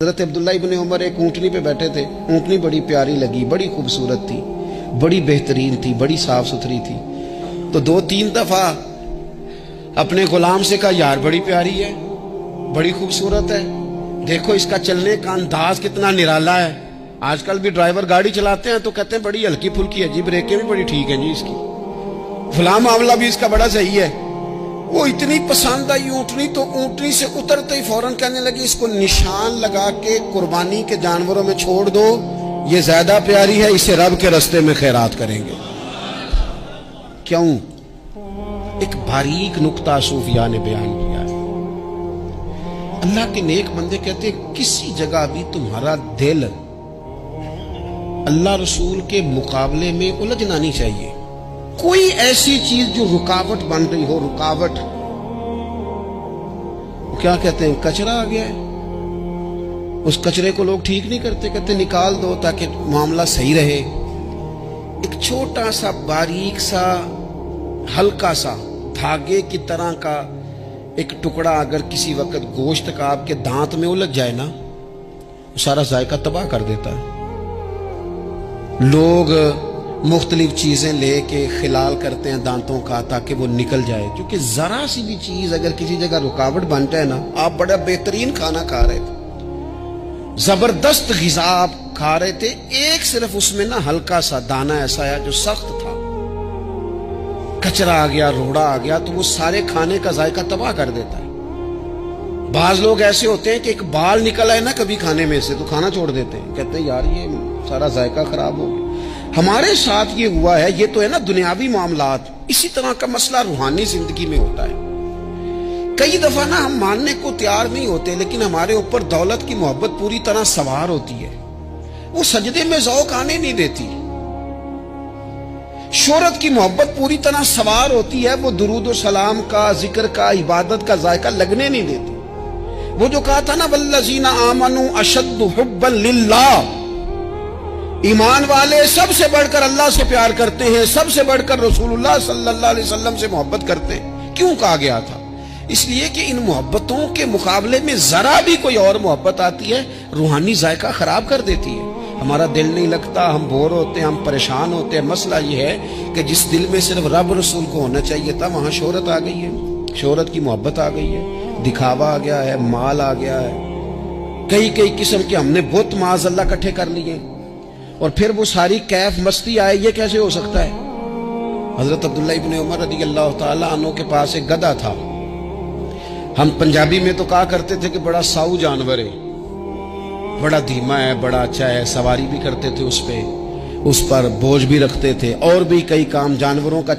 حضرت عبداللہ ابن عمر ایک اونٹنی پہ بیٹھے تھے. اونٹنی بڑی پیاری لگی, بڑی خوبصورت تھی, بڑی بہترین تھی, بڑی صاف ستھری تھی. تو 2-3 دفعہ اپنے غلام سے کہا, یار بڑی پیاری ہے, بڑی خوبصورت ہے, دیکھو اس کا چلنے کا انداز کتنا نرالا ہے. آج کل بھی ڈرائیور گاڑی چلاتے ہیں تو کہتے ہیں بڑی ہلکی پھلکی ہے جی, بریکیں بھی بڑی ٹھیک ہیں جی اس کی, فلاں معاملہ بھی اس کا بڑا صحیح ہے. وہ اتنی پسند آئی اونٹنی تو اونٹنی سے اترتے ہی فوراً کہنے لگی اس کو نشان لگا کے قربانی کے جانوروں میں چھوڑ دو, یہ زیادہ پیاری ہے, اسے رب کے رستے میں خیرات کریں گے. کیوں؟ ایک باریک نقطہ صوفیاء نے بیان کیا ہے. اللہ کے نیک بندے کہتے ہیں کسی جگہ بھی تمہارا دل اللہ رسول کے مقابلے میں الجھنا نہیں چاہیے. کوئی ایسی چیز جو رکاوٹ بن رہی ہو, رکاوٹ کیا کہتے ہیں, کچرا آ گیا ہے, اس کچرے کو لوگ ٹھیک نہیں کرتے, کہتے نکال دو تاکہ معاملہ صحیح رہے. ایک چھوٹا سا باریک سا ہلکا سا دھاگے کی طرح کا ایک ٹکڑا اگر کسی وقت گوشت کا آپ کے دانت میں الجھ جائے نا, سارا ذائقہ تباہ کر دیتا ہے. لوگ مختلف چیزیں لے کے خلال کرتے ہیں دانتوں کا تاکہ وہ نکل جائے, کیونکہ ذرا سی بھی چیز اگر کسی جگہ رکاوٹ بن جائے نا, آپ بڑا بہترین کھانا کھا رہے تھے, زبردست غذا آپ کھا رہے تھے, ایک صرف اس میں نا ہلکا سا دانہ ایسا ہے جو سخت تھا, کچرا آ گیا, روڑا آ گیا, تو وہ سارے کھانے کا ذائقہ تباہ کر دیتا ہے. بعض لوگ ایسے ہوتے ہیں کہ ایک بال نکل آئے نا کبھی کھانے میں سے تو کھانا چھوڑ دیتے ہیں, کہتے ہیں یار یہ سارا ذائقہ خراب ہو گیا. ہمارے ساتھ یہ ہوا ہے, یہ تو ہے نا دنیاوی معاملات, اسی طرح کا مسئلہ روحانی زندگی میں ہوتا ہے. کئی دفعہ نا ہم ماننے کو تیار نہیں ہوتے, لیکن ہمارے اوپر دولت کی محبت پوری طرح سوار ہوتی ہے, وہ سجدے میں ذوق آنے نہیں دیتی. شہرت کی محبت پوری طرح سوار ہوتی ہے, وہ درود و سلام کا, ذکر کا, عبادت کا ذائقہ لگنے نہیں دیتی. وہ جو کہا تھا نا والذین آمنوا اشد حبا للہ, ایمان والے سب سے بڑھ کر اللہ سے پیار کرتے ہیں, سب سے بڑھ کر رسول اللہ صلی اللہ علیہ وسلم سے محبت کرتے ہیں. کیوں کہا گیا تھا؟ اس لیے کہ ان محبتوں کے مقابلے میں ذرا بھی کوئی اور محبت آتی ہے, روحانی ذائقہ خراب کر دیتی ہے. ہمارا دل نہیں لگتا, ہم بور ہوتے ہیں, ہم پریشان ہوتے ہیں. مسئلہ یہ ہے کہ جس دل میں صرف رب رسول کو ہونا چاہیے تھا, وہاں شہرت آ گئی ہے, شہرت کی محبت آ گئی ہے, دکھاوا آ گیا ہے, مال آ گیا ہے, کئی قسم کے ہم نے بت معاذ اللہ اکٹھے کر لیے, اور پھر وہ ساری کیف مستی آئے. یہ کیسے ہو سکتا ہے؟ حضرت عبداللہ ابن عمر رضی اللہ تعالیٰ عنہ کے پاس ایک گدھا تھا. ہم پنجابی میں تو کہا کرتے تھے کہ بڑا ساؤ جانور ہے, بڑا دھیما ہے, بڑا اچھا ہے, سواری بھی کرتے تھے اس پہ, اس پر بوجھ بھی رکھتے تھے, اور بھی کئی کام جانوروں کا